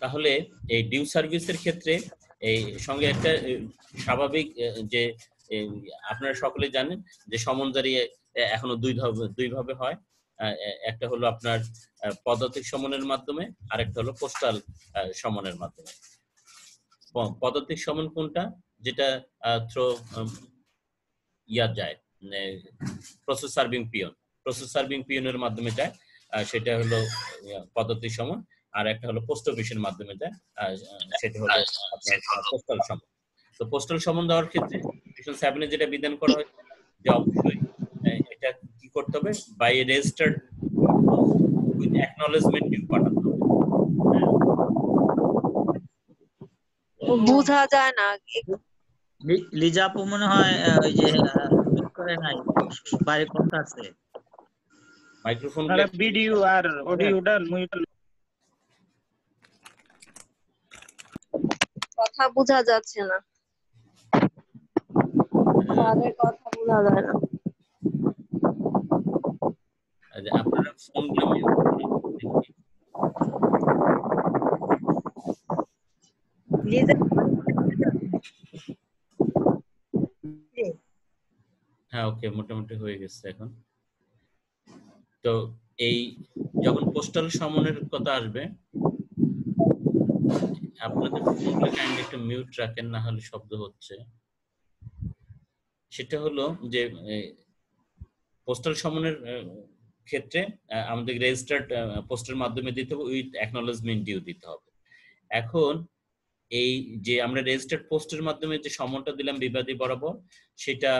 তাহলে এই ডিউ সার্ভিসের ক্ষেত্রে এই সঙ্গে একটা স্বাভাবিক যে আপনারা সকলে জানেন যে সমন জারি এখনো দুই ভাবে হয়। একটা হলো আপনার পদাতিক সমনের মাধ্যমে, আরেকটা হলো পোস্টাল সমনের মাধ্যমে। পদাতিক সমন কোনটা? যেটা থ্রো ইয়া যায়, প্রসেস সার্ভিং পিয়নের মাধ্যমে যায়, সেটা হলো পদাতিক সমন। আর একটা হলো পোস্ট অফিসের মাধ্যমে যায়, সেটা হলো আপনার পোস্টাল সমন। তো পোস্টাল সমন দেওয়ার ক্ষেত্রে সেকশন 7 এ যেটা বিধান করা হয়েছে যে অবশ্যই এটা কি করতে হবে, by registered with acknowledgement due পাঠাতে হবে। বোঝা যায় না। লিজা আপু মনে হয় ওই যে মিউট করে নাই, বাইরে কথা আছে। মাইক্রোফোন ভিডিও আর অডিওটা মিউট। কথা বোঝা যাচ্ছে না, স্যারের কথা বোঝা যায় না। আপনারা ফোনগুলো মিউট করুন দেখি। হ্যাঁ, ওকে, মোটামুটি হয়ে গেছে এখন। তো এই যখন পোস্টাল সমনের কথা আসবে, আপনাদের ফোনগুলো কাইন্ডলি একটু মিউট রাখেন, না হলে শব্দ হচ্ছে। সেটা হলো যে পোস্টাল সমনের ক্ষেত্রে আমাদের রেজিস্টার্ড পোস্টের মাধ্যমে দিতে হবে, উইথ অ্যাকনলেজমেন্ট ডিউ দিতে হবে। এখন এই যে আমরা রেজিস্টার্ড পোস্টের মাধ্যমে যে সমনটা দিলাম বিবাদী বরাবর, সেটা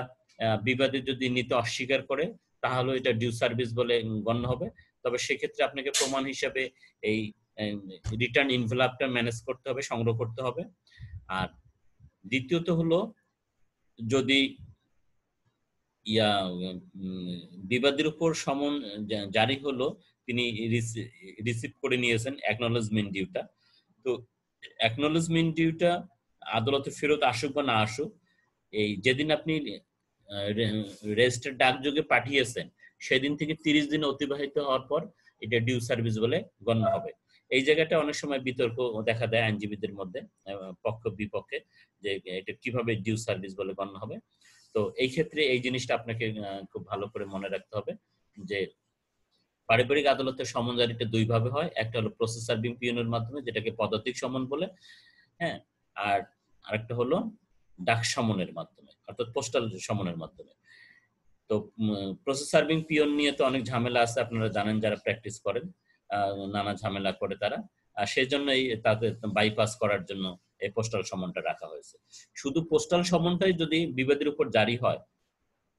বিবাদী যদি নিতে অস্বীকার করে তাহলে এটা ডিউ সার্ভিস বলে গণ্য হবে। তবে সেক্ষেত্রে আপনাকে প্রমাণ হিসাবে এই রিটার্ন ইনভেলপটা ম্যানেজ করতে হবে, সংগ্রহ করতে হবে। আর দ্বিতীয়ত হলো, যদি বিবাদীর উপর সমন জারি হলো, তিনি রিসিভ করে নিয়েছেন অ্যাকনলেজমেন্ট ডিউটা, তো অ্যাকনলেজমেন্ট ডিউটা আদালতে ফেরত আসুক বা না আসুক, এই যেদিন আপনি রেজিস্টার ডাকযোগে পাঠিয়েছেন সেদিন থেকে 30 দিন অতিবাহিত হওয়ার পর এটা ডিউ সার্ভিস বলে গণ্য হবে। এই জায়গাটা অনেক সময় বিতর্ক দেখা দেয় আইনজীবীদের মধ্যে, পক্ষ বিপক্ষে, যে এটা কিভাবে ডিউ সার্ভিস বলে গণ্য হবে। তো এই ক্ষেত্রে এই জিনিসটা আপনাকে খুব ভালো করে মনে রাখতে হবে যে পারিবারিক আদালতের সমন জারিটা দুই ভাবে হয়। একটা হলো প্রসেস সার্ভিং পিয়নের মাধ্যমে, যেটাকে পদাতিক সমন বলে, হ্যাঁ, আর আরেকটা হলো ডাক সমনের মাধ্যমে, অর্থাৎ পোস্টাল সমনের মাধ্যমে। তো প্রসেস সার্ভিং পিয়ন নিয়ে তো অনেক ঝামেলা আছে, আপনারা জানেন যারা প্র্যাকটিস করেন, নানা ঝামেলা করে তারা, আর সেই জন্যই তাদের বাইপাস করার জন্য এই পোস্টাল সমনটা রাখা হয়েছে। শুধু পোস্টাল সমনটাই যদি বিবাদীর উপর জারি হয়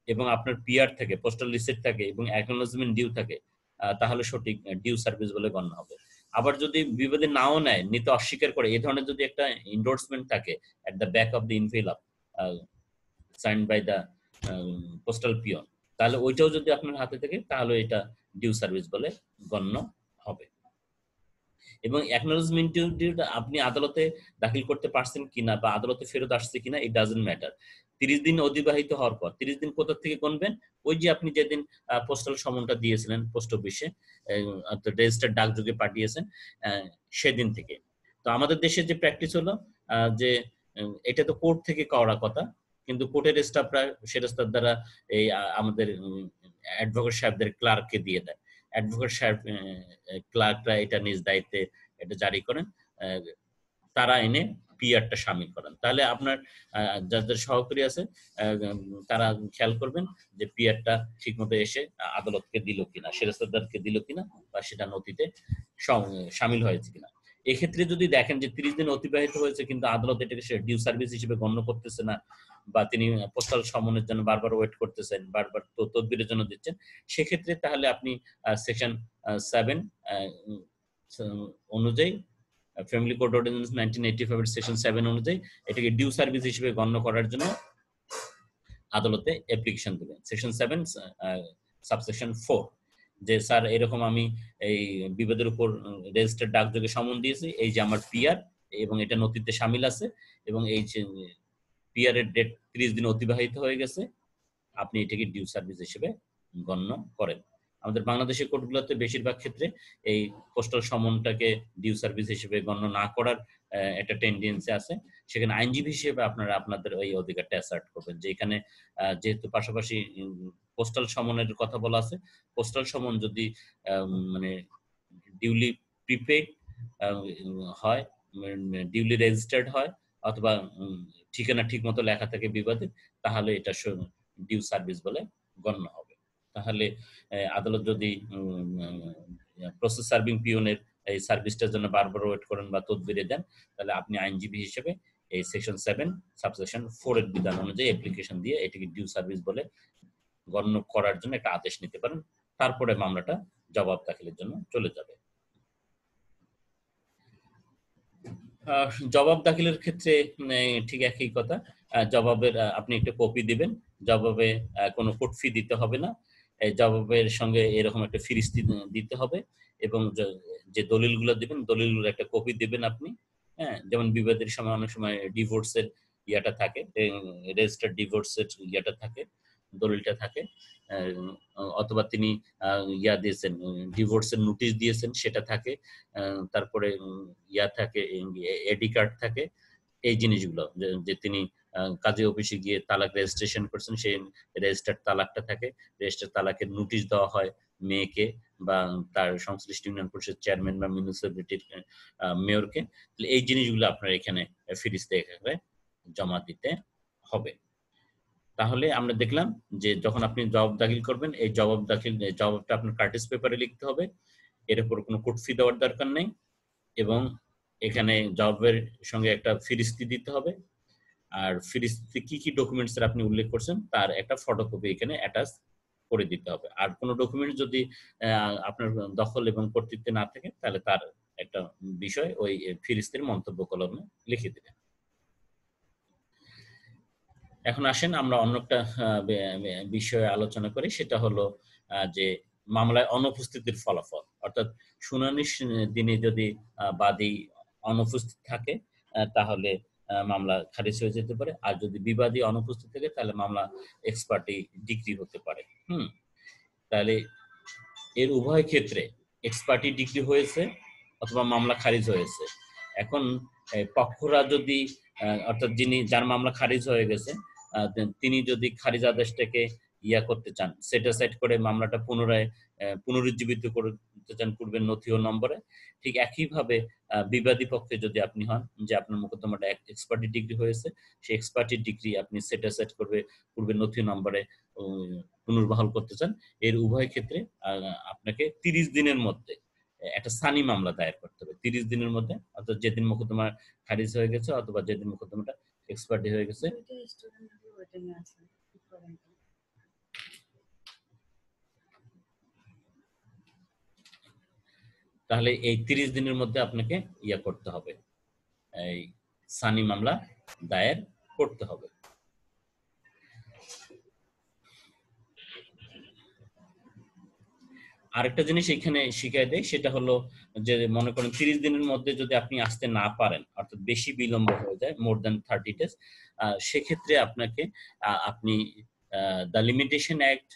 এবং আপনার পিআর থাকে, পোস্টাল রিসিট থাকে এবং অ্যাকনলেজমেন্ট ডিউ থাকে, তাহলে সঠিক ডিউ সার্ভিস বলে গণ্য হবে। আবার যদি বিবাদী নাও নেয়, নিতে অস্বীকার করে, এই ধরনের যদি একটা এন্ডোর্সমেন্ট থাকে at the back of the envelope signed by the postal peon, তাহলে ওইটাও যদি আপনার হাতে থাকে তাহলে এটা ডিউ সার্ভিস বলে গণ্য হবে। এবং অ্যাকনলেজমেন্ট ডিউটা আপনি আদালতে দাখিল করতে পারছেন কিনা বা আদালতে ফেরত আসছে কিনা, ইট ডাজন্ট ম্যাটার। 30 দিন অতিবাহিত হওয়ার পর, 30 দিন কোথা থেকে গুনবেন? ওই যে আপনি যেদিন পোস্টাল সমনটা দিয়েছিলেন পোস্ট অফিসে, রেজিস্টার্ড ডাকযোগে পাঠিয়েছেন, সেদিন থেকে। তো আমাদের দেশে যে প্র্যাকটিস হলো যে এটা তো কোর্ট থেকে করার কথা, কিন্তু কোর্টের স্টাফরা সেরেস্তার দ্বারা এই আমাদের অ্যাডভোকেট সাহেবদের ক্লার্ককে দিয়ে দেয়। অ্যাডভোকেট সাহেব ক্লার্করা এটা নিজ দায়িত্বে এটা জারি করেন, তারা এনে পিআরটা শামিল করেন। তাহলে আপনার যাদের সহকারী আছে তারা খেয়াল করবেন যে পিআরটা ঠিকমতো এসে আদালতকে দিল কিনা, সেরেস্তারদারকে দিল কিনা, বা সেটা নথিতে শামিল হয়েছে কিনা। এক্ষেত্রে যদি দেখেন যে 30 দিন অতিবাহিত হয়েছে কিন্তু আদালত এটাকে ডিউ সার্ভিস হিসেবে গণ্য করতেছে না, বা তিনি পোস্টাল সমনের জন্য বারবার ওয়েট করতেছেন, বারবার তদবিরের জন্য দিচ্ছেন, সেক্ষেত্রে তাহলে আপনি সেকশন 7 অনুযায়ী, ফ্যামিলি কোড অর্ডিন্যান্স 1985 এর সেকশন 7 অনুযায়ী এটাকে ডিউ সার্ভিস হিসেবে গণ্য করার জন্য আদালতে অ্যাপ্লিকেশন দেবেন। সেকশন 7 সাবসেকশন 4, যে স্যার এরকম আমি এই বিবাদের উপর রেজিস্টার্ড ডাকযোগে সমন দিয়েছি, এই যে আমার পিআর এবং এটা নথিতে শামিল আছে, এবং এই যে পিআর এর ডেট 30 দিন অতিবাহিত হয়ে গেছে, আপনি এটাকে ডিউ সার্ভিস হিসেবে গণ্য করেন। আমাদের বাংলাদেশের কোর্টগুলোতে বেশিরভাগ ক্ষেত্রে এই পোস্টাল সমনটাকে ডিউ সার্ভিস হিসেবে গণ্য না করার একটা টেন্ডেন্সি আছে। সেখানে আইনজীবী হিসেবে আপনারা আপনাদের ওই অধিকারটা অ্যাসার্ট করবেন যে এখানে যেহেতু পাশাপাশি পোস্টাল সমনের কথা বলা আছে, পোস্টাল সমন যদি মানে ডিউলি প্রিপেড হয়, ডিউলি রেজিস্টার্ড হয়, অথবা ঠিকানা ঠিক মতো লেখা থাকে বিবাদে, তাহলে এটা ডিউ সার্ভিস বলে গণ্য হবে। তাহলে আদালত যদি প্রসেস সার্ভিং পিওনের এই সার্ভিসটার জন্য বারবার ওয়েট করেন বা তদবিরে দেন, তাহলে আপনি আইনজীবী হিসেবে এই সেকশন 7 সাবসেকশন 4 এর বিধান অনুযায়ী অ্যাপ্লিকেশন দিয়ে এটিকে ডিউ সার্ভিস বলে গণ্য করার জন্য একটা আদেশ নিতে পারেন। তারপরে মামলাটা জবাব দাখিলের জন্য চলে যাবে। জবাব দাখিলের ক্ষেত্রে ঠিক একই কথা। জবাবের আপনি একটা কপি দিবেন, জবাবে কোনো কোর্ট ফি দিতে হবে না, জবাবের সঙ্গে এরকম একটা ফিরিস্তি দিতে হবে, এবং যে দলিলগুলো দিবেন দলিলগুলোর একটা কপি দিবেন আপনি। হ্যাঁ, যেমন বিবাদের সময় অনেক সময় ডিভোর্সের ইয়াটা থাকে, রেজিস্টার্ড ডিভোর্সের ইয়াটা থাকে, দলিলটা থাকে, অথবা তিনি ইয়া দিয়েছেন, ডিভোর্সের নোটিশ দিয়েছেন সেটা থাকে, তারপরে ইয়া থাকে, এডি কার্ড থাকে, এই জিনিসগুলো যে তিনি কাজী অফিসে গিয়ে তালাক রেজিস্ট্রেশন করছেন সেই রেজিস্টার্ড তালাকটা থাকে, রেজিস্টার্ড তালাকের নোটিশ দেওয়া হয় মেয়েকে বা তার সংশ্লিষ্ট ইউনিয়ন পরিষদ চেয়ারম্যান বা মিউনিসিপ্যালিটির মেয়রকে। এই জিনিসগুলো আপনার এখানে ফিরিস্তে জমা দিতে হবে। তাহলে আমরা দেখলাম যে যখন আপনি জবাব দাখিল করবেন, এই জবাবটা আপনার কার্টিস পেপারে লিখতে হবে, এর উপর কোনো কোর্ট ফি দেওয়ার দরকার নেই, এবং এখানে জবাবের সঙ্গে একটা ফিরিস্তি দিতে হবে। আর ফিরিস্তিতে কি কি ডকুমেন্টস আপনি উল্লেখ করছেন তার একটা ফটোকপি এখানে অ্যাটাচ করে দিতে হবে। আর কোনো ডকুমেন্ট যদি আপনার দখল এবং কর্তৃত্বে না থাকে তাহলে তার একটা বিষয় ওই ফিরিস্তির মন্তব্য কলমে লিখে দিবেন। এখন আসেন আমরা অন্য একটা বিষয়ে আলোচনা করি, সেটা হলো যে মামলায় অনুপস্থিতির ফলাফল। অর্থাৎ শুনানির দিনে যদি বাদী অনুপস্থিত থাকে তাহলে মামলা খারিজ হয়ে যেতে পারে, আর যদি বিবাদী অনুপস্থিত থাকে তাহলে মামলা এক্সপার্টি ডিগ্রি হতে পারে। তাহলে এর উভয় ক্ষেত্রে এক্সপার্টি ডিগ্রি হয়েছে অথবা মামলা খারিজ হয়েছে। এখন পক্ষরা যদি অর্থাৎ যার মামলা খারিজ হয়ে গেছে তিনি যদি খারিজ আদেশটাকে করতে চান, সেট অ্যাসাইড করে মামলাটা পুনরায় পুনরুজ্জীবিত করতে চান পূর্বের নথি ও নম্বরে, ঠিক একইভাবে বিবাদী পক্ষে যদি আপনি হন যে আপনার মোকদ্দমাটা এক্সপার্টি ডিগ্রি হয়েছে, সেই এক্সপার্টি ডিগ্রি আপনি সেট অ্যাসাইড করবে পূর্বের নথি ও নম্বরে পুনর্বহাল করতে চান, এর উভয় ক্ষেত্রে আপনাকে 30 দিনের মধ্যে একটা সানি মামলা দায়ের করতে হবে। 30 দিনের মধ্যে, অর্থাৎ যেদিন মোকদ্দমা খারিজ হয়ে গেছে অথবা যেদিন মোকদ্দমাটা এক্সপার্টি হয়ে গেছে, তাহলে এই 30 দিনের মধ্যে আপনাকে করতে হবে, এই সানি মামলা দায়ের করতে হবে। আরেকটা জিনিস এখানে শিখাই দেয়, সেটা হলো যে মনে করেন 30 দিনের মধ্যে যদি আপনি আসতে না পারেন, অর্থাৎ বেশি বিলম্ব হয়ে যায়, মোর দ্যান 30 ডেজ, সেক্ষেত্রে আপনাকে আপনি the limitation act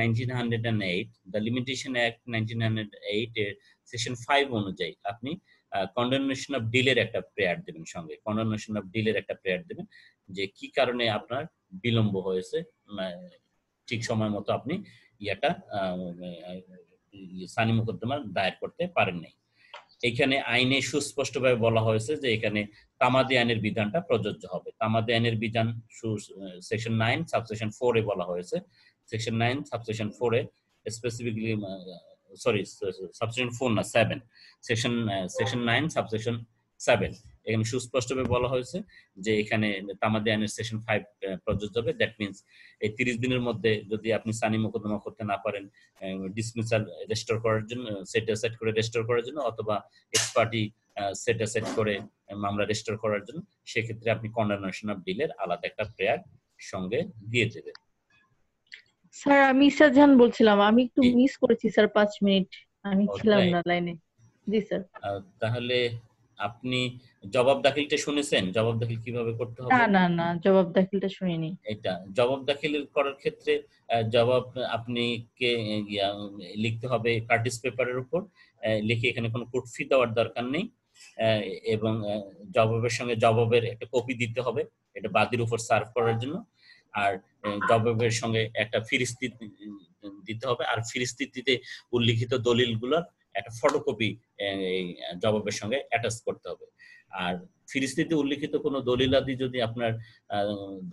1908, the limitation act 1908 এর সেকশন 5 অনুযায়ী আপনি কন্ডেমনেশন অফ ডিলের একটা প্রেয়ার দেবেন, সঙ্গে কন্ডেমনেশন অফ ডিলের একটা প্রেয়ার দেবেন যে কি কারণে আপনার বিলম্ব হয়েছে, ঠিক সময় মতো আপনি সানি মোকদ্দমা দায়ের করতে পারেন নাই। এখানে আইনে সুস্পষ্টভাবে বলা হয়েছে যে এখানে তামাদি আইনের বিধানটা প্রযোজ্য হবে। তামাদি আইনের বিধান সেকশন 9 সাবসেকশন 4 এ বলা হয়েছে। সেকশন 9 সাবসেকশন 4 এ স্পেসিফিকলি সাবসেকশন 4 না 7, সেকশন 9 সাবসেকশন 7 এখানে সুস্পষ্টভাবে বলা হয়েছে যে এখানে তামাদি আইনের সেকশন 5 প্রযোজ্য হবে। দ্যাট মিন্স এই 30 দিনের মধ্যে যদি আপনি সানি মোকদ্দমা করতে না পারেন, ডিসমিসাল রেস্টোর করার জন্য, সেট অ্যাসাইড করে রেস্টোর করার জন্য, অথবা এক্সপার্টি সেট অ্যাসাইড করে মামলা রেস্টোর করার জন্য, সেক্ষেত্রে আপনি কন্ডেমনেশন অফ ডিলের আলাদা একটা প্রেয়ার সঙ্গে দিয়ে দেবেন। স্যার আমি ইসাজান বলছিলাম, আমি একটু মিস করেছি স্যার 5 মিনিট, আমি ছিলাম না লাইনে। জি স্যার। তাহলে আপনি জবাব দাখিলটা শুনেছেন? জবাব দাখিল কিভাবে করতে না হবে? না না, জবাব দাখিলটা শুনিনি। এটা জবাব দাখিল করার ক্ষেত্রে জবাব আপনি কে লিখতে হবে কার্টিস পেপারের উপর, লিখে এখানে কোনো কোড ফি দেওয়ার দরকার নেই, এবং জবাবের সঙ্গে জবাবের একটা কপি দিতে হবে, এটা বাদীর উপর সার্ভ করার জন্য। আর জবাবের সঙ্গে একটা ফিরিস্তি দিতে হবে, আর ফিরিস্তিতে উল্লিখিত দলিলগুলোর একটা ফটোকপি এই জবাবের সঙ্গে অ্যাটাচ করতে হবে। আর ফিরিস্তিতে উল্লিখিত কোনো দলিলাদি যদি আপনার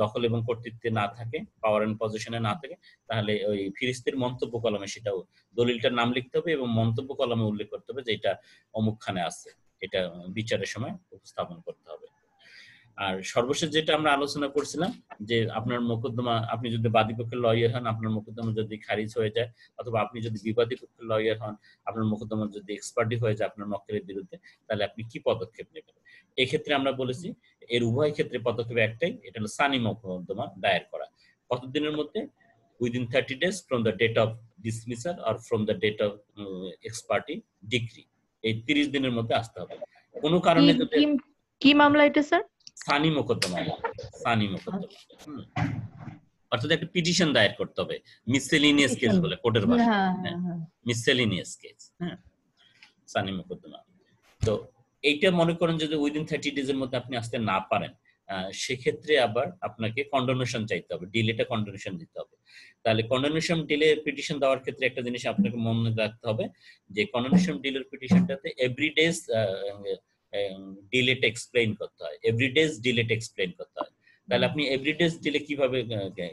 দখল এবং কর্তৃত্বে না থাকে, পাওয়ার এন্ড পজিশনে না থাকে, তাহলে ওই ফিরিস্তির মন্তব্য কলমে সেটাও দলিলটার নাম লিখতে হবে এবং মন্তব্য কলমে উল্লেখ করতে হবে যে এটা অমুকখানে আছে, এটা বিচারের সময় উপস্থাপন করতে হবে। আর সর্বশেষ যেটা আমরা আলোচনা করছিলাম যে আপনার মোকদ্দমা, আপনি যদি বাদী পক্ষের লয়ার হন, আপনার মোকদ্দমা যদি খারিজ হয়ে যায়, অথবা আপনি যদি বিবাদী পক্ষের লয়ার হন, আপনার মোকদ্দমা যদি এক্সপার্টি হয়ে যায় আপনার মক্কেলের বিরুদ্ধে, তাহলে আপনি কি পদক্ষেপ নেবেন? এক্ষেত্রে আমরা বলেছি এর উভয় ক্ষেত্রে পদক্ষেপ একটাই, এটা হলো সানি মোকদ্দমা দায়ের করা। কতদিনের মধ্যে? Within 30 days from the date of dismissal আর from the date of ex parte decree. এই 30 দিনের মধ্যে আসতে হবে। কোনো কারণে যদি কি মামলা এটা স্যার? সানি মোকদ্দমা, সানি মোকদ্দমা। অর্থাৎ একটা পিটিশন দায়ের করতে হবে, মিসসেলিনিয়াস কেস বলে কোর্টের ভাষায়, মিসসেলিনিয়াস কেস। হ্যাঁ, সানি মোকদ্দমা। তো এইটা মনে করেন যদি উইদিন 30 days এর মধ্যে আপনি আসতে না পারেন, সেক্ষেত্রে আবার আপনাকে কন্ডোনেশন চাইতে হবে, ডিলেটা কন্ডোনেশন দিতে হবে। তাহলে কন্ডোনেশন ডিলে পিটিশন দেওয়ার ক্ষেত্রে একটা জিনিস আপনাকে মনে রাখতে হবে যে condonation ডিলের পিটিশনটাতে every days delete explain করতে হয়, এভরি ডেজ ডিলেট এক্সপ্লেইন করতে হয়। তাহলে আপনি এভরি ডেজ ডিলে কিভাবে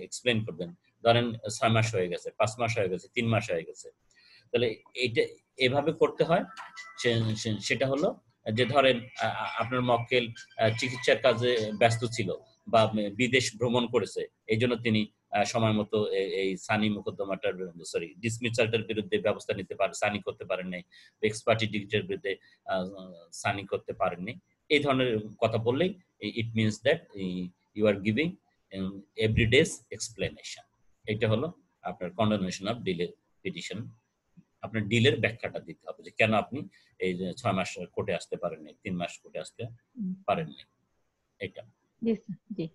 এক্সপ্লেইন করবেন? ধরেন 6 মাস হয়ে গেছে, 5 মাস হয়ে গেছে, 3 মাস হয়ে গেছে, তাহলে এইটা এভাবে করতে হয়। সেটা হলো যে ধরেন আপনার মক্কেল চিকিৎসার কাজে ব্যস্ত ছিল বা বিদেশ ভ্রমণ করেছে, এই জন্য তিনি সময় মতো এই সানি মোকদ্দমাটার ডিসমিসালটার বিরুদ্ধে ব্যবস্থা নিতে পারে, সানি করতে পারেন নাই, এক্সপার্টি ডিগ্রির বিরুদ্ধে সানি করতে পারেননি, এই ধরনের কথা বললেই it means that you are giving every days explanation. এটা হলো আপনার কন্ডোনেশন অফ ডিলে পিটিশন। আপনার ডিলের ব্যাখ্যাটা দিতে হবে যে কেন আপনি এই 6 মাস কোর্টে আসতে পারেননি, 3 মাস কোর্টে আসতে পারেননি। এটা জি স্যার, জি।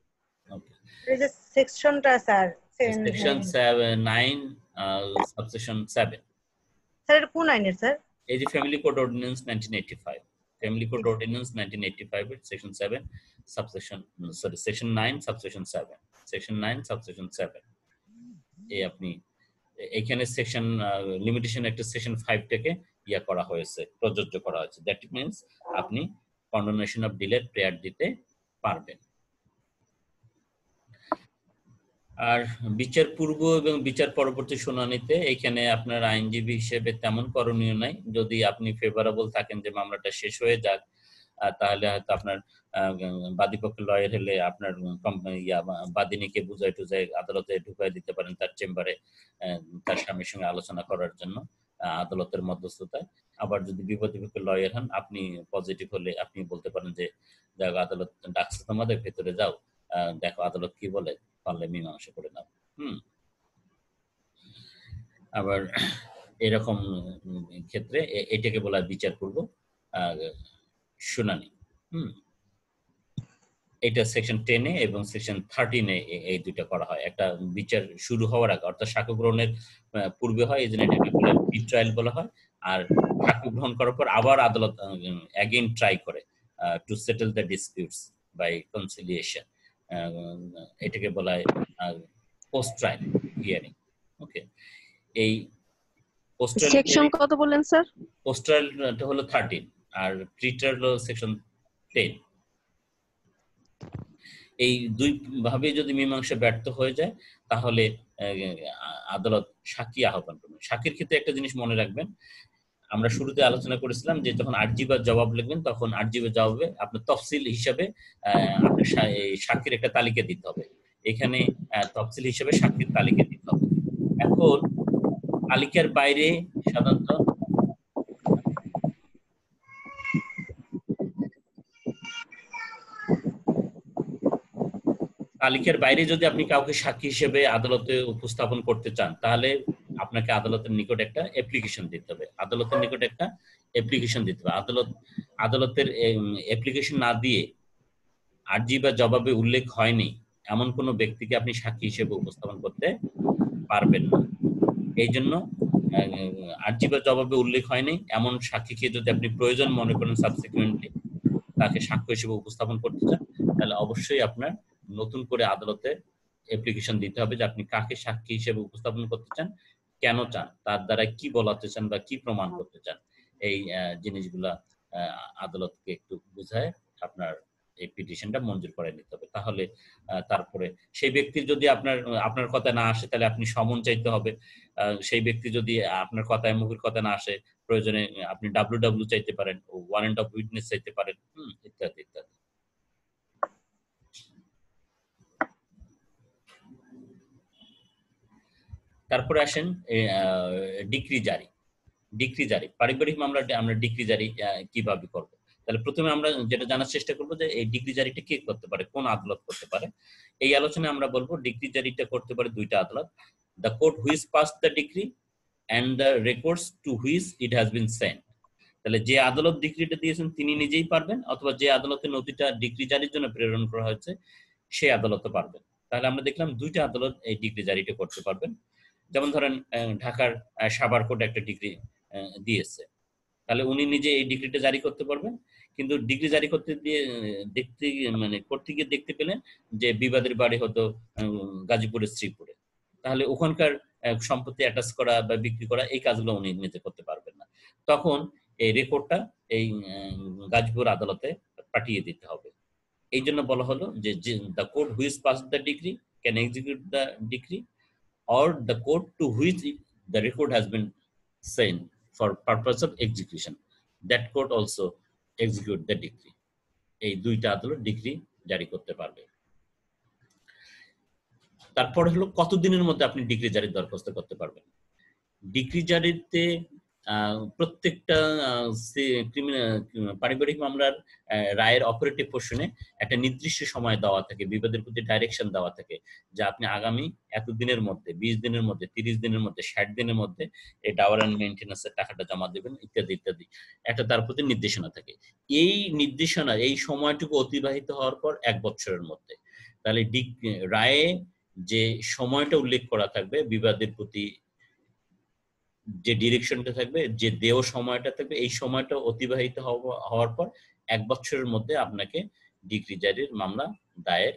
ওকে। এই যে সেকশনটা স্যার, সেকশন 9 সাবসেকশন 7, স্যার এটা কোন আইনের স্যার? এই যে family code ordinance 1985, family code ordinance 1985 এর section 7 subsection section 9 subsection 7, section 9 subsection 7 এই আপনি এখানে সেকশন লিমিটেশন একটা সেকশন 5 থেকে ইয়া করা হয়েছে, প্রযোজ্য করা হয়েছে। দ্যাট মিন্স আপনি কন্ডোনেশন অফ ডিলের প্রেয়ার দিতে পারবেন। আর বিচার পূর্ব এবং বিচার পরবর্তী শুনানিতে এখানে আপনার আইনজীবী হিসেবে তেমন করণীয় নাই। যদি আপনি ফেভারেবল থাকেন যে মামলাটা শেষ হয়ে যাক, তাহলে হয়তো আপনার বাদীপক্ষের লয়ার হলে আপনার বাদিনীকে বুঝাই টুজাই আদালতে ঢুকাই দিতে পারেন তার চেম্বারে, তার স্বামীর সঙ্গে আলোচনা করার জন্য আদালতের মধ্যস্থতায়। আবার যদি বিপদী পক্ষের লয়ার হন, আপনি পজিটিভ হলে আপনি বলতে পারেন যে দেখো আদালত ডাকছে তোমাদের, ভেতরে যাও, দেখো আদালত কি বলে, পারলে মীমাংসা করে নাও। আবার এরকম ক্ষেত্রে এটাকে বলা হয় বিচারপূর্ব শুনানি। এটা সেকশন 10 এবং সেকশন 13 এই দুইটা করা হয়। একটা বিচার শুরু হওয়ার আগে অর্থাৎ সাক্ষ্য গ্রহণের পূর্বে হয়, এই জন্য এটাকে প্রি ট্রায়াল বলা হয়। আর সাক্ষ্য গ্রহণ করার পর আবার আদালত অ্যাগেইন ট্রাই করে to settle the disputes by conciliation, এটাকে বলা হয় পোস্ট ট্রায়াল হিয়ারিং। ওকে, এই পোস্ট ট্রায়াল সেকশন কত বলেন স্যার? পোস্ট ট্রায়ালটা হলো 13 আর প্রি ট্রায়াল হলো সেকশন 10। এই দুই ভাবে যদি মীমাংসা ব্যর্থ হয়ে যায় তাহলে আদালত সাক্ষী আহ্বান করবে। সাক্ষীর ক্ষেত্রে একটা জিনিস মনে রাখবেন, আমরা শুরুতে আলোচনা করেছিলাম যে যখন আরজি বা জবাব লিখবেন তখন আরজি বা জবাবে আপনার তফসিল হিসাবে আপনার সাক্ষীর একটা তালিকা দিতে হবে। এখানে তফসিল হিসাবে সাক্ষীর তালিকা দিতে হবে। এখন তালিকার বাইরে সাধারণত তালিকার বাইরে যদি আপনি কাউকে সাক্ষী হিসেবে আদালতে উপস্থাপন করতে চান তাহলে আপনাকে আদালতের নিকট একটা অ্যাপ্লিকেশন দিতে হবে। আদালতের নিকট একটা অ্যাপ্লিকেশন দিতে হবে। আদালতের অ্যাপ্লিকেশন না দিয়ে আর্জি বা জবাবে উল্লেখ হয়নি এমন কোনো ব্যক্তিকে আপনি সাক্ষী হিসেবে উপস্থাপন করতে পারবেন না। এই জন্য আর্জি বা জবাবে উল্লেখ হয়নি এমন সাক্ষীকে যদি আপনি প্রয়োজন মনে করেন সাবসিকুয়েন্টলি তাকে সাক্ষ্য হিসেবে উপস্থাপন করতে চান, তাহলে অবশ্যই আপনার নতুন করে আদালতে অ্যাপ্লিকেশন দিতে হবে যে আপনি কাকে সাক্ষী হিসেবে উপস্থাপন করতে চান, কেন চান, তার দ্বারা কি বলাতে চান বা কি প্রমাণ করতে চান। এই জিনিসগুলা আদালতকে একটু বুঝায় আপনার এই পিটিশনটা মঞ্জুর করে নিতে হবে। তাহলে তারপরে সেই ব্যক্তির যদি আপনার কথা না আসে তাহলে আপনি সমন চাইতে হবে। সেই ব্যক্তি যদি আপনার কথায় মুখের কথা না আসে প্রয়োজনে আপনি WW চাইতে পারেন, ওয়ারেন্ট অফ উইটনেস চাইতে পারেন, ইত্যাদি ইত্যাদি। তারপরে আসেন ডিক্রি জারি। পারিবারিক মামলাতে আমরা ডিক্রি জারি কিভাবে করব? তাহলে প্রথমে আমরা যেটা জানার চেষ্টা করব যে এই ডিক্রি জারিটা কে করতে পারে, কোন আদালত করতে পারে। এই আলোচনায় আমরা বলবো ডিক্রি জারিটা করতে পারে দুইটা আদালত, the court which passed the decree and the records to which it has been sent। তাহলে যে আদালত ডিক্রিটা দিয়েছেন তিনি নিজেই পারবেন, অথবা যে আদালতের নথিটা ডিক্রি জারির জন্য প্রেরণ করা হয়েছে সেই আদালতও পারবেন। তাহলে আমরা দেখলাম দুইটা আদালত এই ডিক্রি জারিটা করতে পারবেন। যেমন ধরেন ঢাকার সাভার কোর্ট একটা ডিক্রি দিয়েছে, তাহলে উনি নিজে এই ডিক্রিটা জারি করতে পারবেন। কিন্তু ডিক্রি জারি করতে গিয়ে দেখতে পেলেন যে বিবাদের বাড়ি হতো গাজীপুরের শ্রীপুরে, তাহলে ওখানকার সম্পত্তি অ্যাটাচ করা বা বিক্রি করা এই কাজগুলো উনি নিজে করতে পারবেন না। তখন এই রেকর্ডটা এই গাজীপুর আদালতে পাঠিয়ে দিতে হবে। এই জন্য বলা হলো যে the court which pass the decree can execute the decree or the court to which the record has been sent for purpose of execution, that court also execute the decree। এই দুইটা আদালত ডিক্রি জারি করতে পারবে। তারপর হলো কতদিনের মধ্যে আপনি ডিক্রি জারির দরখাস্ত করতে পারবেন। ডিক্রি জারিতে প্রত্যেকটা পারিবারিক মামলার রায়ের অপারেটিভ পোর্শনে একটা নির্দিষ্ট সময় দেওয়া থাকে, বিবাদের প্রতি ডাইরেকশন দেওয়া থাকে যে আপনি আগামী এত দিনের মধ্যে, 20 দিনের মধ্যে, 30 দিনের মধ্যে, 60 দিনের মধ্যে এই ডাওয়ার অ্যান্ড মেইনটেন্যান্সের টাকাটা জমা দেবেন, ইত্যাদি ইত্যাদি একটা তার প্রতি নির্দেশনা থাকে। এই নির্দেশনা এই সময়টুকু অতিবাহিত হওয়ার পর 1 বছরের মধ্যে, তাহলে রায়ে যে সময়টা উল্লেখ করা থাকবে, বিবাদের প্রতি যে ডিরেকশনটা থাকবে, যে দেও সময়টা থাকবে, এই সময়টা অতিবাহিত হওয়ার পর 1 বছরের মধ্যে আপনাকে ডিক্রি জারির মামলা দায়ের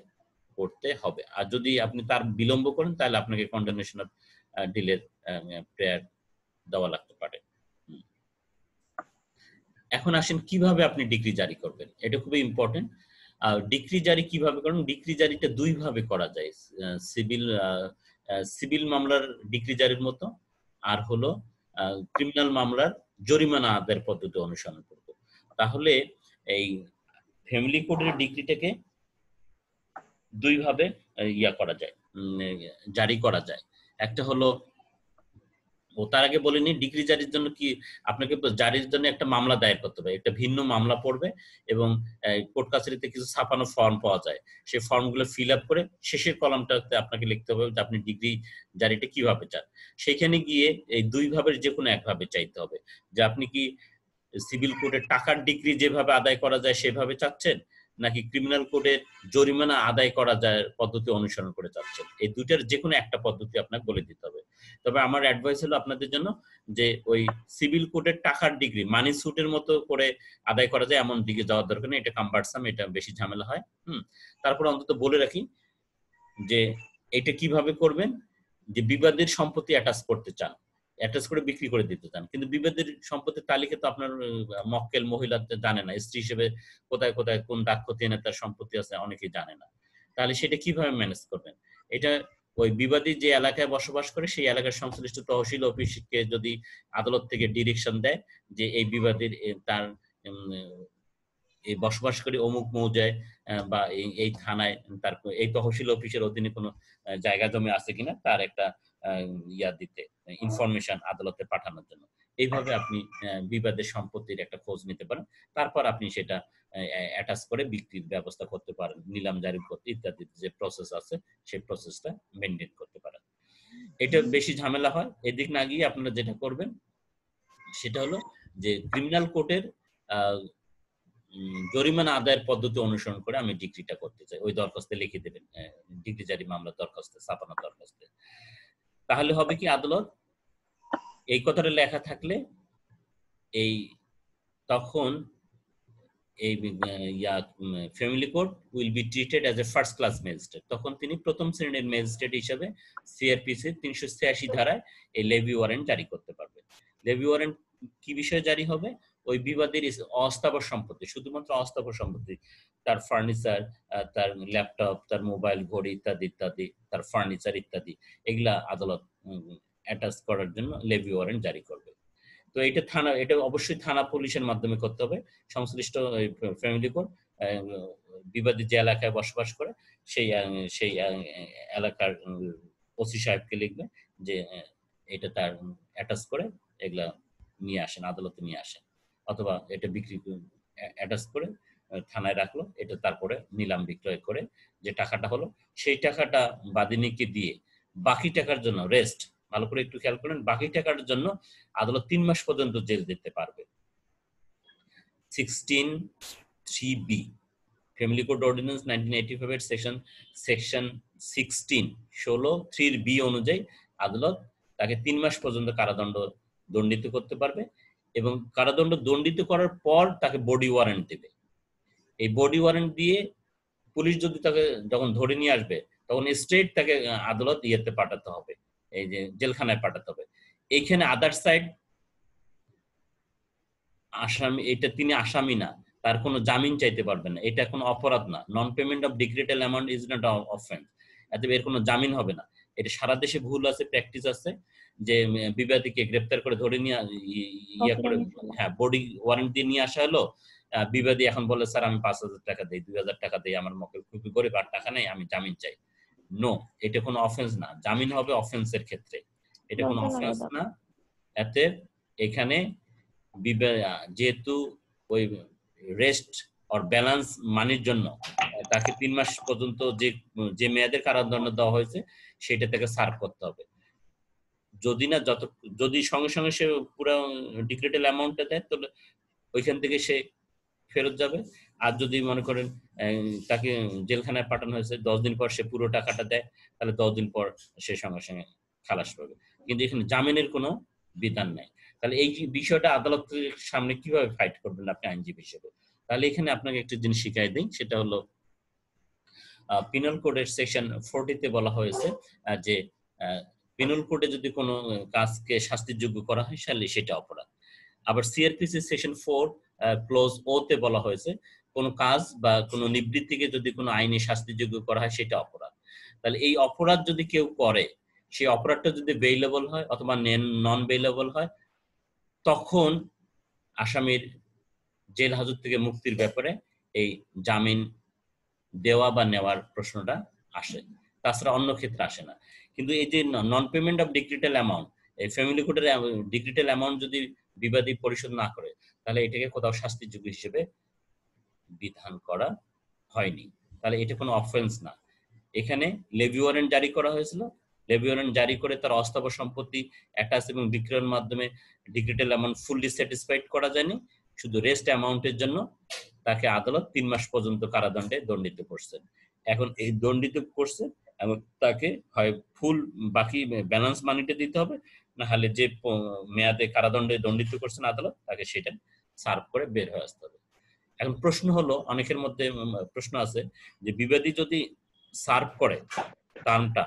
করতে হবে। আর যদি আপনি তার বিলম্ব করেন তাহলে আপনাকে কন্ডেমনেশন অফ ডিলের প্রেয়ার দেওয়া লাগতে পারে। এখন আসেন কিভাবে আপনি ডিক্রি জারি করবেন, এটা খুবই ইম্পর্টেন্ট। ডিক্রি জারি কিভাবে করেন? ডিক্রি জারিটা দুই ভাবে করা যায়, সিভিল মামলার ডিক্রি জারির মতো, আর হলো ক্রিমিনাল মামলার জরিমানা আদায়ের পদ্ধতি অনুসরণ করব। তাহলে এই ফ্যামিলি কোডের ডিক্রিটাকে দুই ভাবে করা যায়, জারি করা যায়। একটা হলো, তার আগে বলিনি ডিক্রি জারির জন্য কি আপনাকে জারির জন্য একটা মামলা দায়ের করতে হবে, একটা ভিন্ন মামলা পড়বে এবং কোর্ট কাছারিতে কিছু ছাপানো ফর্ম পাওয়া যায়, সেই ফর্মগুলো ফিল আপ করে শেষের কলামটাতে আপনাকে লিখতে হবে যে আপনি ডিগ্রি জারিটা কিভাবে চান। সেখানে গিয়ে এই দুই ভাবের যে কোনো একভাবে চাইতে হবে, যে আপনি কি সিভিল কোর্টের টাকার ডিগ্রি যেভাবে আদায় করা যায় সেভাবে চাচ্ছেন, নাকি ক্রিমিনাল কোডের জরিমানা আদায় করা যায় পদ্ধতি অনুসরণ করে চাচ্ছেন। এই দুইটার যে কোনো একটা পদ্ধতি আপনাকে বলে দিতে হবে। তবে আমার অ্যাডভাইস হলো আপনাদের জন্য যে ওই সিভিল কোডের টাকার ডিগ্রি মানি সুটের মতো করে আদায় করা যায় এমন দিকে যাওয়ার দরকার নেই, এটা কাম্বারসাম, এটা বেশি ঝামেলা হয়। তারপর অন্তত বলে রাখি যে এটা কিভাবে করবেন, যে বিবাদের সম্পত্তি অ্যাটাচ করতে চান, অ্যাটাচ করে বিক্রি করে দিতে চান, কিন্তু বিবাদের সম্পত্তির তালিকা তো আপনার মক্কেল মহিলা জানে না, স্ত্রী হিসেবে কোথায় কোথায় কোন ডাকখতি এনে তার সম্পত্তি আছে অনেকেই জানে না। তাহলে সেটা কিভাবে ম্যানেজ করবেন? এটা ওই বিবাদী যে এলাকায় বসবাস করে সেই এলাকার সংশ্লিষ্ট তহসিল অফিসকে যদি আদালত থেকে ডিরেকশন দেয় যে এই বিবাদীর তার এই বসবাস করে অমুক মৌজায় বা এই থানায় তার এই তহসিল অফিসের অধীনে কোনো জায়গা জমি আছে কিনা তার একটা দিতে, ইনফরমেশন আদালতে পাঠানোর জন্য, এইভাবে আপনি বিবাদের সম্পত্তির একটা খোঁজ নিতে পারেন। তারপর আপনি সেটা অ্যাটাচ করে বিক্রির ব্যবস্থা করতে পারেন, নিলাম জারি করতে ইত্যাদি যে প্রসেস আছে সেই প্রসেসটা মেনটেন করতে পারেন। এটা বেশি ঝামেলা হয়, এদিক না গিয়ে আপনারা যেটা করবেন সেটা হলো যে ক্রিমিনাল কোর্টের জরিমানা আদায়ের পদ্ধতি অনুসরণ করে আমি ডিগ্রিটা করতে চাই, ওই দরখাস্তে লিখে দেবেন, ডিগ্রি জারি মামলার দরখাস্তে, ছাপানো দরখাস্তে। তাহলে হবে কি, আদালত এই কথাটা লেখা থাকলে এই তখন এই family court will be treated as a first class magistrate. তখন তিনি প্রথম শ্রেণীর ম্যাজিস্ট্রেট হিসেবে সিআরপিসি 386 ধারায় এই লেভি ওয়ারেন্ট জারি করতে পারবে। লেভি ওয়ারেন্ট কি বিষয়ে জারি হবে? ওই বিবাদীর অস্থাবর সম্পত্তি, শুধুমাত্র অস্থাবর সম্পত্তি, তার ফার্নিচার, তার ল্যাপটপ, তার মোবাইল, ঘড়ি ইত্যাদি ইত্যাদি, তার ফার্নিচার ইত্যাদি, এগুলা আদালত অ্যাটাচ করার জন্য লেভি ওয়ারেন্ট জারি করবে। তো এটা থানা, এটা অবশ্যই থানা পুলিশের মাধ্যমে করতে হবে। সংশ্লিষ্ট ফ্যামিলি কোর্ট বিবাদী যে এলাকায় বসবাস করে সেই এলাকার ওসি সাহেবকে লিখবে যে এটা তার অ্যাটাচ করে এগুলা নিয়ে আসেন, আদালতে নিয়ে আসেন, অথবা এটা বিক্রি অ্যাটাচ করে থানায় রাখলো, এটা তারপরে নিলাম বিক্রয় করে যে টাকাটা হলো সেই টাকাটা বাদিনীকে দিয়ে বাকি টাকার জন্য রেস্ট, ভালো করে একটু খেয়াল করেন, বাকি টাকার জন্য আদালত 3 মাস পর্যন্ত জেল দিতে পারবে। 16(3)(b) ফ্যামিলি কোড অর্ডিন্যান্স 1985 এর সেকশন 16(3)(b) অনুযায়ী আদালত তাকে 3 মাস পর্যন্ত কারাদণ্ড দণ্ডিত করতে পারবে এবং কারাদণ্ড দণ্ডিত করার পর তাকে বডি ওয়ারেন্ট দেবে। এই বডি ওয়ারেন্ট দিয়ে পুলিশ যদি তাকে যখন ধরে নিয়ে আসবে তখন স্ট্রেট তাকে আদালত ইয়েতে পাঠাতে হবে, এই যে জেলখানায় পাঠাতে হবে। এইখানে আদার সাইড আসামি, এটা তিনি আসামি না, তার কোনো জামিন চাইতে পারবেন না, এটা কোনো অপরাধ না। Non payment of decretal amount is not offence, এতে এর কোনো জামিন হবে না। এটা সারা দেশে ভুল আছে, প্র্যাকটিস আছে যে বিবাদীকে গ্রেপ্তার করে ধরে নিয়ে ইয়া করে, হ্যাঁ, বডি ওয়ারেন্ট দিয়ে নিয়ে আসা হলো, বিবাদী এখন বলে স্যার আমি 5,000 টাকা দেই, 2,000 টাকা দেই, আমার মক্কেল খুবই গরিব আর টাকা নেই, আমি জামিন চাই। নো, এটা কোনো অফেন্স না, জামিন হবে অফেন্সের ক্ষেত্রে, এটা কোনো অফেন্স না। এতে এখানে যেহেতু ওই রেস্ট অর ব্যালেন্স মানির জন্য তাকে 3 মাস পর্যন্ত যে মেয়াদের কারাদণ্ড দেওয়া হয়েছে সেটা থেকে সার্ভ করতে হবে। যদি সঙ্গে সঙ্গে সে পুরো ডিক্রিটাল অ্যামাউন্টটা দেয় তাহলে ওইখান থেকে সে ফেরত যাবে। আর যদি মনে করেন তাকে জেলখানায় পাঠানো হয়েছে, 10 দিন পর সে পুরো টাকাটা দেয়, তাহলে 10 দিন পর সে সঙ্গে সঙ্গে খালাস পাবে। কিন্তু এখানে জামিনের কোনো বিধান নাই। তাহলে এই বিষয়টা আদালতের সামনে কিভাবে ফাইট করবেন আপনি আইনজীবী হিসেবে? তাহলে এখানে আপনাকে একটা জিনিস শিখাই দিই, সেটা হলো পিনাল কোডের সেকশন 40-তে বলা হয়েছে যে পিনাল কোডে যদি কোনো কাজকে শাস্তিযোগ্য করা হয় তাহলে সেটা অপরাধ। আবার সিআরপিসি সেকশন 4 ক্লোজ ও-তে বলা হয়েছে কোনো কাজ বা কোনো নিবৃত্তিকে যদি কোনো আইনে শাস্তিযোগ্য করা হয় সেটা অপরাধ। তাহলে এই অপরাধ যদি কেউ করে, সেই অপরাধটা যদি বেইলেবল হয় অথবা নন বেইলেবল হয়, তখন আসামির জেল হাজত থেকে মুক্তির ব্যাপারে এই জামিন দেওয়া বা নেওয়ার প্রশ্নটা আসে, তাছাড়া অন্য ক্ষেত্রে আসে না। কিন্তু এই যে নন পেমেন্ট অফ ডিক্রিটাল অ্যামাউন্ট, এই ফ্যামিলি কোর্টের ডিক্রিটাল অ্যামাউন্ট যদি বিবাদী পরিশোধ না করে তাহলে এটাকে কোথাও শাস্তিযোগ্য হিসেবে বিধান করা হয়নি, তাহলে এটা কোনো অফেন্স না। এখানে লেভি ওয়ারেন্ট জারি করা হয়েছিল, লেভি ওয়ারেন্ট জারি করে তার অস্থাবর সম্পত্তি অ্যাটাচ এবং বিক্রয়ের মাধ্যমে ডিক্রিটাল অ্যামাউন্ট ফুললি স্যাটিসফাইড করা যায়নি, শুধু রেস্ট অ্যামাউন্টের জন্য তাকে আদালত 3 মাস পর্যন্ত কারাদণ্ডে দণ্ডিত করছেন। এখন এই দণ্ডিত করছে এবং তাকে হয় ফুল বাকি ব্যালেন্স মানিটা দিতে হবে, না হলে যে মেয়াদে কারাদণ্ডে দণ্ডিত করছেন আদালত তাকে সেটা সার্ভ করে বের হয়ে আসতে হবে। এখন প্রশ্ন হলো, অনেকের মধ্যে প্রশ্ন আছে যে বিবাদী যদি সার্ভ করে টার্মটা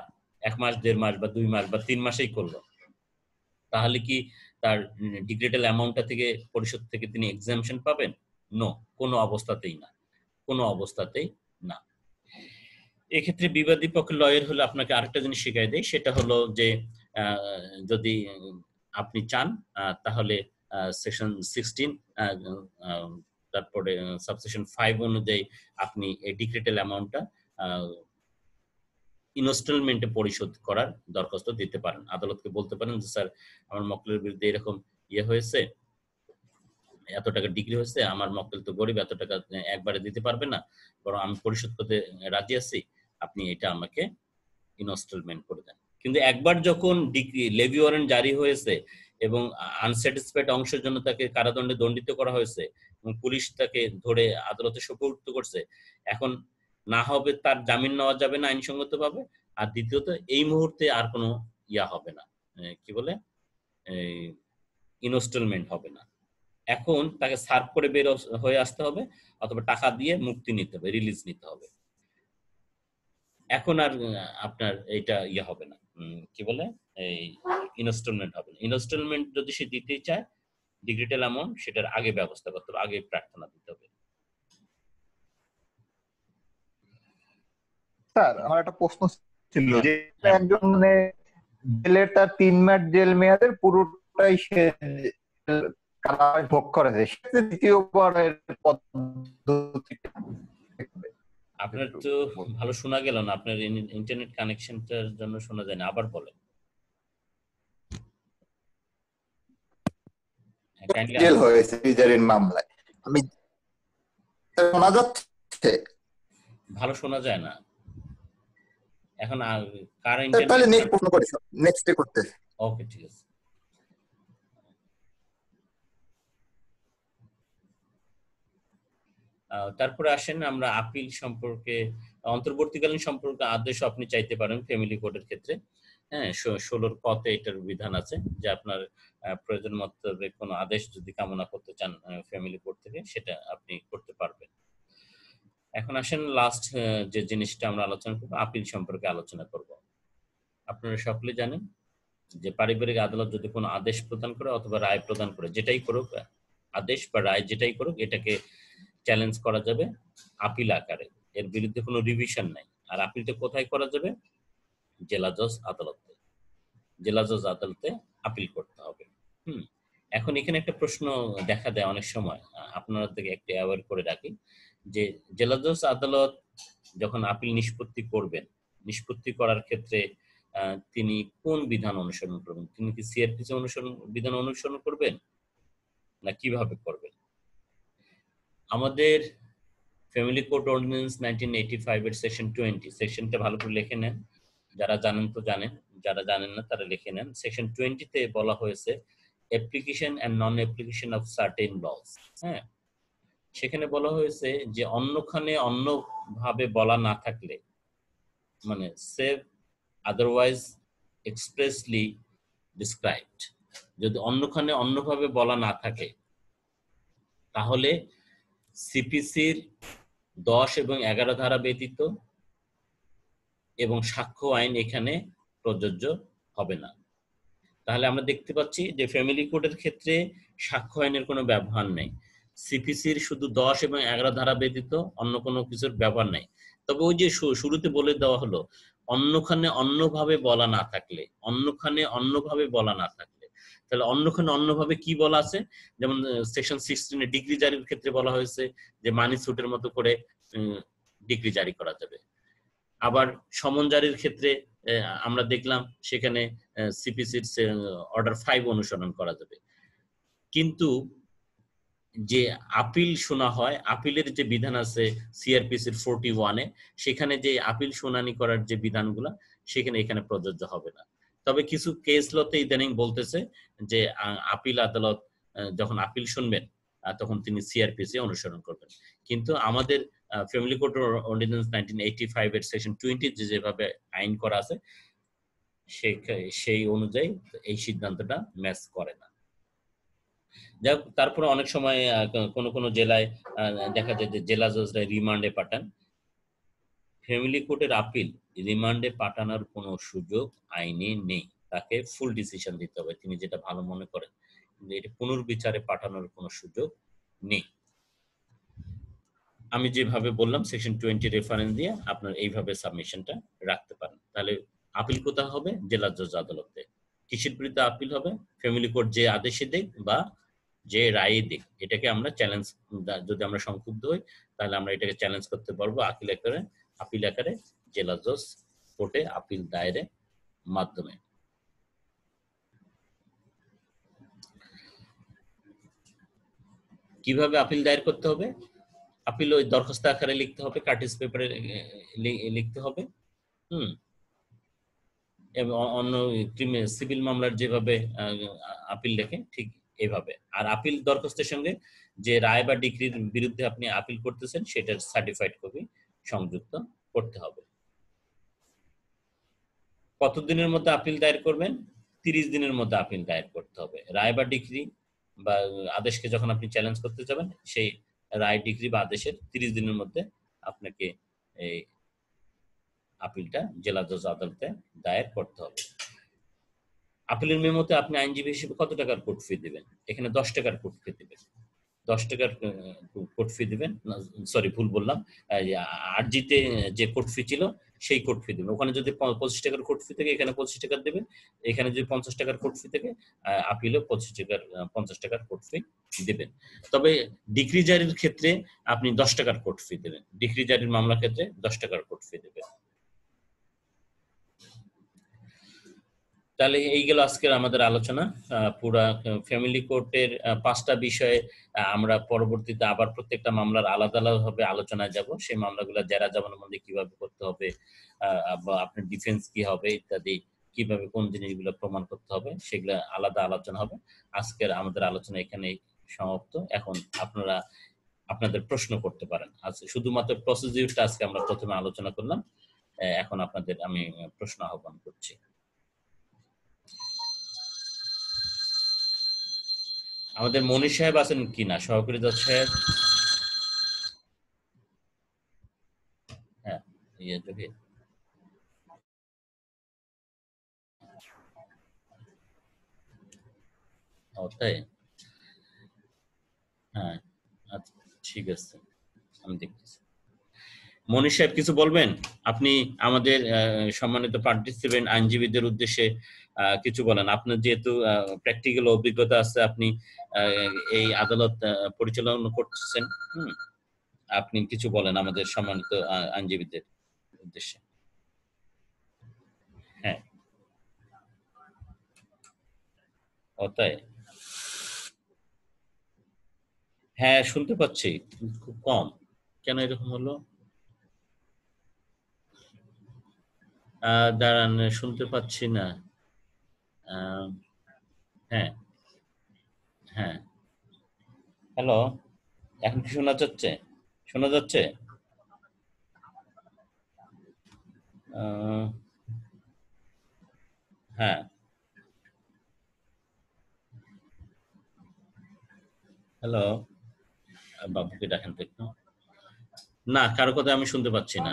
1 মাস, 1.5 মাস বা 2 মাস বা 3 মাসেই করলো, তাহলে কি তার ডিক্রিটাল অ্যামাউন্টটা থেকে পরিশোধ থেকে তিনি এক্সাম্পশন পাবেন? নো, কোনো অবস্থাতেই না, কোনো অবস্থাতেই না। এক্ষেত্রে বিবাদী পক্ষের লয়ার হলে আপনাকে আরেকটা জিনিস শিখাই দেয়, সেটা হলো যে যদি আপনি চান তাহলে সেকশন 16 তারপরে সাবসেকশন 5 অনুযায়ী আপনি এই ডিক্রিটাল অ্যামাউন্টটা ইনস্টলমেন্টে পরিশোধ করার দরখাস্ত দিতে পারেন। আদালতকে বলতে পারেন যে স্যার আমার মক্কেলের বিরুদ্ধে এরকম হয়েছে, এত টাকা ডিগ্রি হয়েছে, আমার মক্কেল তো গরিব, এত টাকা একবারে দিতে পারবে না, বরং আমি পরিশোধ করতে রাজি আছি, আপনি এটা আমাকে ইনস্টলমেন্ট করে দেন। কিন্তু একবার যখন লেভি ওয়ারেন্ট জারি হয়েছে এবং আনস্যাটিসফাইড অংশের জন্য তাকে কারাদণ্ডে দণ্ডিত করা হয়েছে এবং পুলিশ তাকে ধরে আদালতে সোপর্দ করছে, এখন না হবে তার জামিন নেওয়া যাবে না আইনসঙ্গতভাবে। আর দ্বিতীয়ত এই মুহূর্তে আর কোনো ইয়া হবে না, কি বলে, ইনস্টলমেন্ট হবে না। এখন তাকে সার্ভ করে বের হয়ে আসতে হবে অথবা টাকা দিয়ে মুক্তি নিতে হবে, রিলিজ নিতে হবে। এখন আর আপনার এইটা ইয়ে হবে না, কি বলে, এই ইনস্টলমেন্ট হবে না। ইনস্টলমেন্ট যদি সে দিতে চায় ডিগ্রিটাল অ্যামাউন্ট, সেটার আগে ব্যবস্থা করতে হবে, আগে প্রার্থনা দিতে হবে। স্যার আমার একটা প্রশ্ন ছিল যে একজন মানে জেলের তার 3 মাস জেল মেয়াদের পুরোটাই সে কারাবাস ভোগ করেছে, সেক্ষেত্রে দ্বিতীয়বারের পদ্ধতি আপনার তো ভালো শোনা গেল না, আপনার ইন্টারনেট কানেকশনটার জন্য শোনা যায় না, আবার বলেন। জেল হয়েছে বিচারের মামলায়, আমি শোনা যাচ্ছে? ভালো শোনা যায় না এখন। কার তাহলে ইন্টারনেট? নেক্সট প্রশ্ন করি, নেক্সট ডে করতে। ওকে, ঠিক আছে। তারপরে আসেন আমরা আপিল সম্পর্কে, অন্তর্বর্তীকালীন সম্পর্কে আদেশ আপনি চাইতে পারেন ফ্যামিলি কোর্টের ক্ষেত্রে। হ্যাঁ, 16 কতে এটার বিধান আছে যে আপনার প্রয়োজন মতো কোনো আদেশ যদি কামনা করতে চান ফ্যামিলি কোর্ট থেকে, সেটা আপনি করতে পারবেন। এখন আসেন লাস্ট যে জিনিসটা আমরা আলোচনা করবো, আপিল সম্পর্কে আলোচনা করব। আপনারা সকলে জানেন যে পারিবারিক আদালত যদি কোনো আদেশ প্রদান করে অথবা রায় প্রদান করে, যেটাই করুক, আদেশ বা রায় যেটাই করুক, এটাকে চ্যালেঞ্জ করা যাবে আপিল আকারে, এর বিরুদ্ধে কোনো রিভিশন নাই। আর আপিলটা কোথায় করা যাবে? জেলা জজ আদালতে, জেলা জজ আদালতে আপিল করতে হবে। এখন এখানে একটা প্রশ্ন দেখা দেয় অনেক সময়, আপনারা থেকে একটু অ্যাওয়ার করে রাখি যে জেলা জজ আদালত যখন আপিল নিষ্পত্তি করবেন, নিষ্পত্তি করার ক্ষেত্রে তিনি কোন বিধান অনুসরণ করবেন? তিনি কি সিআরপিসি বিধান অনুসরণ করবেন না কিভাবে করবেন? আমাদের ফ্যামিলি কোর্ট অর্ডিন্যান্স 1985 এর সেকশন 20, সেকশনটা ভালো করে লিখে নেন, যারা জানেন তো জানেন, যারা জানেন না তারা লিখে নেন। সেকশন 20 তে বলা হয়েছে application and non application of certain laws. হ্যাঁ, সেখানে বলা হয়েছে যে অন্যখানে অন্যভাবে বলা না থাকলে, মানে সেভ আদারওয়াইজ এক্সপ্রেসলি ডিসক্রাইবড, যদি অন্যখানে অন্যভাবে বলা না থাকে তাহলে সিপিসির 10 এবং 11 ধারা ব্যতীত এবং সাক্ষ্য আইন এখানে প্রযোজ্য হবে না। তাহলে আমরা দেখতে পাচ্ছি যে ফ্যামিলি কোর্টের ক্ষেত্রে সাক্ষ্য আইনের কোনো ব্যবহার নেই, সিপিসির শুধু 10 এবং 11 ধারা ব্যতীত অন্য কোনো কিছুর ব্যবহার নেই। তবে ওই যে শুরুতে বলে দেওয়া হলো অন্যখানে অন্যভাবে বলা না থাকলে, অন্যখানে অন্যভাবে বলা না থাকলে, তাহলে অন্যখানে অন্যভাবে কি বলা আছে? যেমন সেকশন 16 এ ডিগ্রি জারির ক্ষেত্রে বলা হয়েছে যে মানি সুটের মতো করে ডিগ্রি জারি করা যাবে। আবার সমন জারির ক্ষেত্রে আমরা দেখলাম সেখানে সিপিসির অর্ডার 5 অনুসরণ করা যাবে। কিন্তু যে আপিল শোনা হয়, আপিলের যে বিধান আছে সিআরপিসির 41 এ, সেখানে যে আপিল শুনানি করার যে বিধানগুলা সেখানে এখানে প্রযোজ্য হবে না। তবে কিছু কেস লতে ইদানিং বলতেছে যে আপিল আদালত যখন আপিল শুনবেন তখন তিনি সিআরপিসি অনুসরণ করবেন। কিন্তু আমাদের ফ্যামিলি কোর্ট অর্ডিন্যান্স 1985 এর সেকশন 20 যেভাবে আইন করা আছে সেই অনুযায়ী এই সিদ্ধান্তটা ম্যাচ করে না। যাই হোক, তারপরে অনেক সময় কোন জেলায় দেখা যায় যে জেলা জজরা রিমান্ডে পাঠান। ফ্যামিলি কোর্টের আপিল রিমান্ডে পাঠানোর কোনো সুযোগ আইনে নেই, তাকে ফুল ডিসিশন দিতে হবে তিনি যেটা ভালো মনে করেন, কিন্তু এটা পুনর্বিচারে পাঠানোর কোনো সুযোগ নেই। আমি যেভাবে বললাম সেকশন 20 রেফারেন্স দিয়ে আপনার এইভাবে সাবমিশনটা রাখতে পারেন। তাহলে আপিল কোথায় হবে? জেলা জজ আদালতে। কিসের বিরুদ্ধে আপিল হবে? ফ্যামিলি কোর্ট যে আদেশে দেখ বা যে রায়ে দিক, এটাকে আমরা চ্যালেঞ্জ, যদি আমরা সংক্ষুব্ধ হই তাহলে আমরা এটাকে চ্যালেঞ্জ করতে পারবো আপিল আকারে জেলা জজ কোর্টে আপিল দায়েরের মাধ্যমে। কিভাবে আপিল দায়ের করতে হবে? আপিল ওই দরখাস্ত আকারে লিখতে হবে, কার্টিস পেপারে লিখতে হবে। এবং অন্য সিভিল মামলার যেভাবে আপিল লেখে ঠিক এইভাবে। আর আপিল দরখাস্তের সঙ্গে যে রায় বা ডিক্রির বিরুদ্ধে আপনি আপিল করতেছেন সেটার সার্টিফাইড কপি সংযুক্ত করতে হবে। কত দিনের মধ্যে আপিল দায়ের করবেন? 30 দিনের মধ্যে আপিল দায়ের করতে হবে। রায় বা ডিক্রি বা আদেশকে যখন আপনি চ্যালেঞ্জ করতে যাবেন সেই রায় ডিক্রি বা আদেশের 30 দিনের মধ্যে আপনাকে এই আপিলটা জেলা জজ আদালতে দায়ের করতে হবে। আপিলের মেমোতে আপনি আইনজীবী হিসেবে কত টাকার কোর্ট ফি দিবেন? এখানে 10 টাকার কোর্ট ফি দিবেন। 10 টাকার কোর্ট ফি দিবেন, সরি ভুল বললাম, আরজিতে যে কোর্ট ফি ছিল সেই কোর্ট ফি দিবেন। ওখানে যদি 25 টাকার কোর্ট ফি থেকে এখানে 25 টাকা দেবেন, এখানে যদি 50 টাকার কোর্ট ফি থেকে আপিলে 50 টাকার কোর্ট ফি দিবেন। তবে ডিক্রি জারির ক্ষেত্রে আপনি 10 টাকার কোর্ট ফি দেবেন। ডিক্রি জারির মামলার ক্ষেত্রে 10 টাকার কোর্ট ফি দেবেন। তাহলে এই গেল আজকের আমাদের আলোচনা। পুরা ফ্যামিলি কোর্টের 5টা বিষয়ে আমরা পরবর্তীতে আবার প্রত্যেকটা মামলার আলাদা আলাদাভাবে আলোচনায় যাব। সেই মামলাগুলো জেরা জবানবন্দি কিভাবে করতে হবে, বা আপনার ডিফেন্স কি হবে ইত্যাদি, কিভাবে কোন জিনিসগুলো প্রমাণ করতে হবে সেগুলো আলাদা আলোচনা হবে। আজকের আমাদের আলোচনা এখানে সমাপ্ত। এখন আপনারা আপনাদের প্রশ্ন করতে পারেন। আজকে শুধুমাত্র প্রসিডিউরটা আজকে আমরা প্রথমে আলোচনা করলাম। এখন আপনাদের আমি প্রশ্ন আহ্বান করছি। আমাদের মনির সাহেব আছেন কিনা? সহকারী জজ সাহেব? হ্যাঁ, তাই? হ্যাঁ, আচ্ছা ঠিক আছে, আমি দেখতেছি। মনির সাহেব কিছু বলবেন? আপনি আমাদের সম্মানিত পার্টিসিপেন্ট আইনজীবীদের উদ্দেশ্যে কিছু বলেন। আপনার যেহেতু প্র্যাকটিক্যাল অভিজ্ঞতা আছে, আপনি এই আদালত পরিচালনা করতেছেন, আপনি কিছু বলেন আমাদের সম্মানিত আইনজীবীদের উদ্দেশ্যে। হ্যাঁ, তাই? হ্যাঁ, শুনতে পাচ্ছি, খুব কম। কেন এরকম হলো? দাঁড়ান, শুনতে পাচ্ছি না। হ্যাঁ হ্যাঁ, হ্যালো, এখন কি শোনা যাচ্ছে? শোনা যাচ্ছে? হ্যাঁ, হ্যালো, বাবুকে দেখেন তো একটু। না, কারো কথা আমি শুনতে পাচ্ছি না।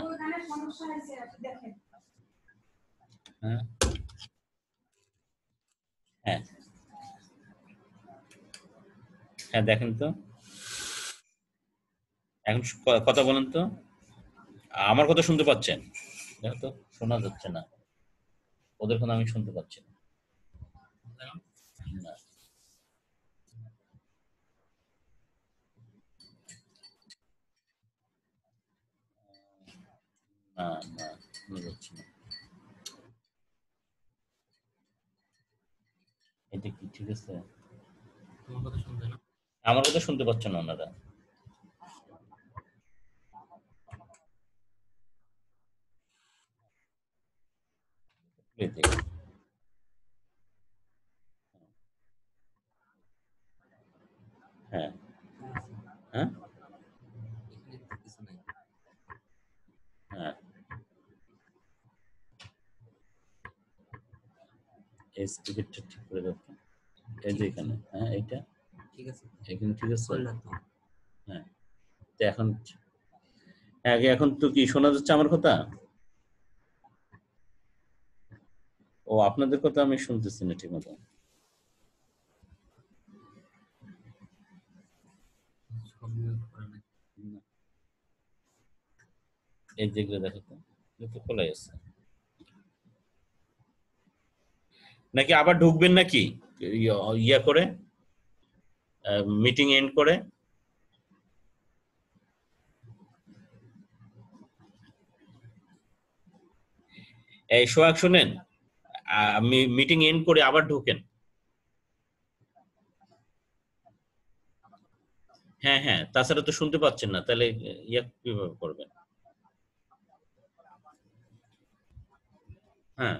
হ্যাঁ হ্যাঁ হ্যাঁ, দেখেন তো, এখন কথা বলেন তো। আমার কথা শুনতে পাচ্ছেন? দেখো তো, শোনা যাচ্ছে না, ওদের কথা আমি শুনতে পাচ্ছি না। না না, শোনা যাচ্ছে না। এটা কি ঠিক আছে? আমার কথা শুনতে পাচ্ছেন না ওনারা? হ্যাঁ হ্যাঁ হ্যাঁ, এই স্পিকারটা ঠিক করে দাও। এই যে এখানে, হ্যাঁ এইটা ঠিক আছে, এখানে ঠিক আছে। হ্যাঁ, তো এখন এখন তো কি শোনা যাচ্ছে আমার কথা? ও, আপনাদের কথা আমি শুনতেছি না ঠিক মতো। এই যেগুলো দেখো তো খোলাই আছে নাকি? আবার ঢুকবেন নাকি ইয়া করে, মিটিং এন্ড করে? এই সোহাগ শুনেন, আমি মিটিং এন্ড করে আবার ঢুকেন। হ্যাঁ হ্যাঁ, তাছাড়া তো শুনতে পাচ্ছেন না, তাহলে ইয়া কিভাবে করবেন? হ্যাঁ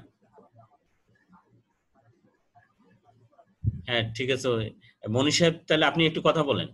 হ্যাঁ ঠিক আছে মনি সাহেব, তাহলে আপনি একটু কথা বলেন।